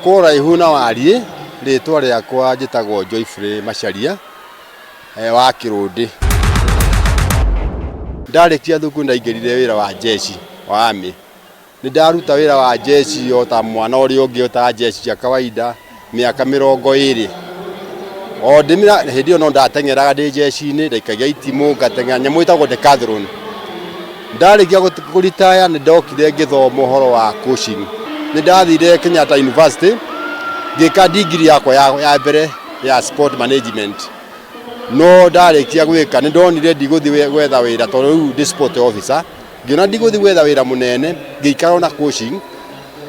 Kora ihuna wari ritwa riakwa njitagwo Joyfrey Macharia wa Kirundi. Ndarikia thukuru ndaingirire wira wa jeshi wa army. Ni ndaruta wira wa jeshi o ta mwana uri ungi o ta jeshi cia kawaida miaka 20. O ndimira hindi ono ndatengeraga ndi jeshi-ini ndaikagia itimu ngatengera nyamu itagwo decathlon. Ndarikia kuritaya ni ndokire ngithoma uhoro wa coaching. Ni ndathire Kenyatta University ngika degree yakwa ya mbere ya sport management. No ndarikia gwika ni ndonire ndiguthi gwetha wira tondu riu ndi sport officer. Ngiona ndiguthi gwetha wira munene ngikara na coaching.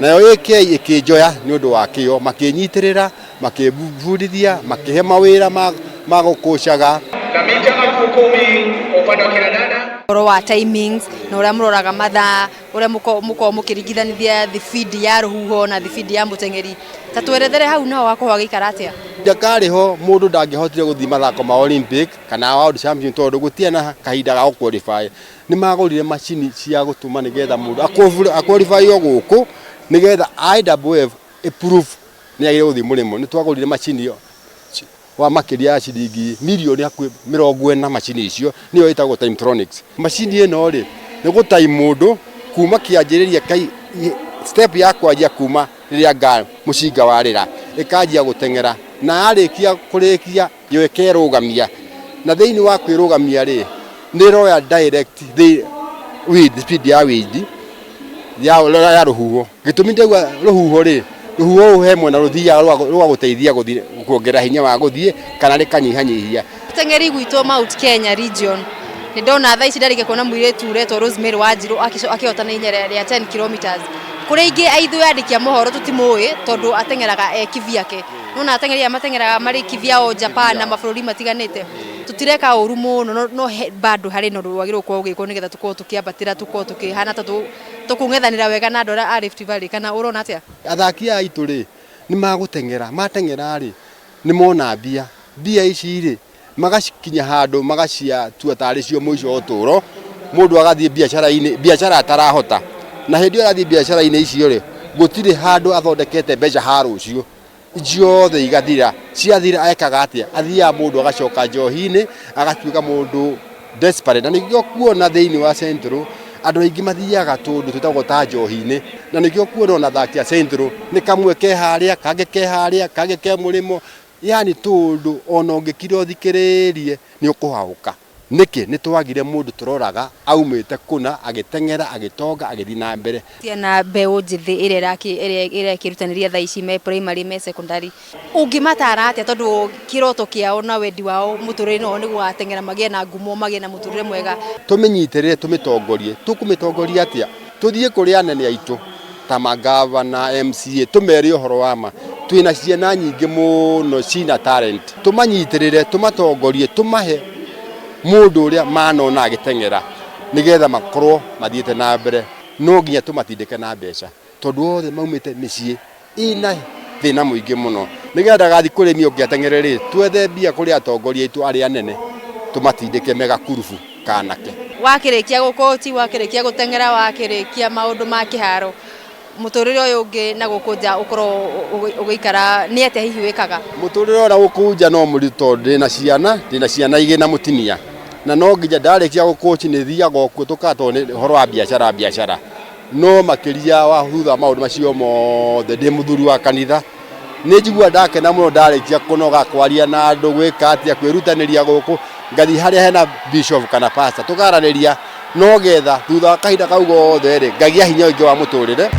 Nayo ikinjoya ni undu wa kio makinyitirira makibundithia makihe mawira ma gukocaga. Kamita makukumi upande wa kina dada oro wa timings na uria muroraga mathaa uria muko mukiringithanithia the feed ya ruhuho na the feed ya mutengeri ta twerethere hau no wako wagikara atia ndakari ho mundu ndangihotire guthi mathako ma Olympic kana world champion tondu gutia na kahinda ga qualify ni magurire machine cia gutuma nigetha mundu qualify o guku nigetha IWF approve ni agire guthi murimo ni twagurire machine yo wa makiria ya ciringi milioni akwi 40 machine icio niyo itagwo Timetronics. Machine ino ri ni gutai mundu kuma kianjiriria kai step ya kwajia kuma riria nga mucinga warira ikajia gutengera na arikia kurikia yo ikerugamia na thiini wa kwirugamia ri ni roya direct the with speed ya wind ya ruhuho gitumi ndegwa ruhuho ri ruhuho he mwena ruthia rwa guteithia guthi kuongera hinya wa guthie kana rikanyihanyihia. Tengeri gwito Mount Kenya region ni ndona thaa ici ndarike kuona mwiretu uretwo Rosemary Wanjiru akihotana inyere ya 10 kilometers kuri ingi aithu yandikia mohoro tutimui tondu atengeraga kivi yake nona atengeri amatengeraga mari kivia o Japan na mabũrũri matiganite tutireka uru muno no bado hari no rwagirwo kwa ugiko nigetha tuko tukiambatira tuko tukihana tukung'ethanira wega na ndora a Rift Valley kana urona atia athaki aitu ri ni magutengera matengera ri ni mona bia ici ri magacikinya handu magacia tua tari cio muico oturo mundu agathie biashara atarahota na hindi arathie biashara-ini icio ri gutire handu athondekete mbeca harucio ijiothe igathira ciathira aekaga atia athia mundu agacoka njohi-ini agatuika mundu desperate na nikio kuona thiini wa Central andu aingi mathiaga tundu tutagwo ta njohi-ini na nikio kuona na thaki ya Central ni kamwe ke haria kage ke murimo yani tundu ona ungikire uthikiririe ni ukuhauka niki ni twagire mundu turoraga aumite kuna agitengera agitonga agithi na mbere tiana mbeu njithi ire kirutaniria thaa ici me primary me secondary ungimatara atia tondu kiroto kiao na wendi wao muturire no ni gwatengera magie na ngumo magie na muturire mwega tuminyitirire tumitongorie tukumitongoria atia tuthie kuri anene aitu ta magavana MCA tumeri uhoro wa ma twina ciana nyingi muno cina talent tumanyitirire tumatongorie tumahe mundu uria manona agitengera nigetha makorwo mathiete na mbere no nginya tumatindike na mbeca tondu othe maumite micii ina thina muingi muno nigetha gathi kurimi ungiatengereri twethe bia kuri atongoria itu ari anene tumatindike mega kurufu kanake wakirikia gukoti wakirikia gutengera wakirikia maundu ma kiharo muturire uyu ungi na gukunja ukoro ugikara ni ate hihi wikaga muturire ora gukunja no murito ndina ciana ige na mutimia na no ngija ndarikia gukochi ni thiaga okuo tukato ni horo wa biashara no makiria wa thutha maundu macio mothe ndi muthuri wa kanitha ni njigua ndakena muno ndarikia kunoga kwaria na andu gwika atia kwirutaniria guku ngathi haria hena bishop kana pastor tukaraniria no getha thutha kahinda kau gothe ri ngagia hinya ingi wa muturire.